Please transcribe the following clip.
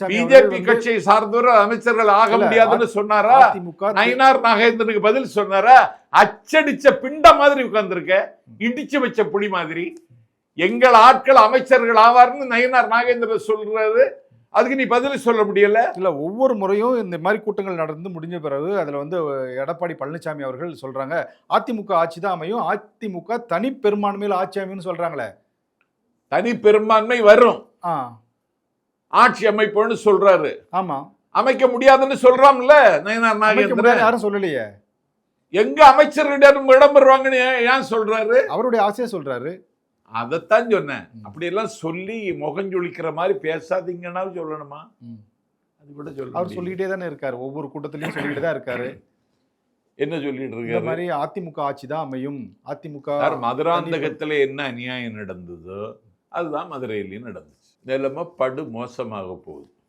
BJP கட்சியை சார்ந்தவர் அமைச்சர்கள் ஆக முடியாதுன்னு சொன்னாரா? நயினார் நாகேந்திரனுக்கு பதில் சொன்னாரா? அச்சடிச்ச பிண்ட மாதிரி உட்கார்ந்துருக்க, இடிச்சு வச்ச புலி மாதிரி. எங்கள் ஆட்கள் அமைச்சர்கள் ஆவார்னு நயினார் நாகேந்திரன் சொல்றாரு. அதுக்கு நீ பதில் சொல்ல முடியல. இல்ல, ஒவ்வொரு முறையும் இந்த மாதிரி கூட்டங்கள் நடந்து முடிஞ்ச பிறகு அதுல எடப்பாடி பழனிசாமி அவர்கள் சொல்றாங்க அதிமுக ஆட்சி தான் அமையும், அதிமுக தனி பெரும்பான்மையில் ஆட்சி அமையும் சொல்றாங்களே. தனி பெரும்பான்மை வரும், ஆட்சி அமைப்புன்னு சொல்றாரு. ஆமா, அமைக்க முடியாதுன்னு சொல்றாம்ல நயினார் நாகேந்திரன். யாரும் சொல்லலையே. எங்க அமைச்சர்களிடம் இடம் பெறுவாங்கன்னு ஏன் சொல்றாரு? அவருடைய ஆசையை சொல்றாரு. அதைத்தான் சொன்னேன். அப்படியெல்லாம் சொல்லி முகஞ்சொலிக்கிற மாதிரி பேசாதீங்கன்னா சொல்லணுமா? அது கூட சொல்ல அவர் சொல்லிக்கிட்டே தானே இருக்காரு, ஒவ்வொரு கூட்டத்திலையும் சொல்லிக்கிட்டு தான் இருக்காரு. என்ன சொல்லிட்டு இருக்காரு? இந்த மாதிரி அதிமுக ஆட்சி தான் அமையும், அதிமுக. மதுராந்தகத்துல என்ன அநியாயம் நடந்ததோ அதுதான் மதுரையிலையும் நடந்துச்சு. நிலைமை படு மோசமாக போகுது.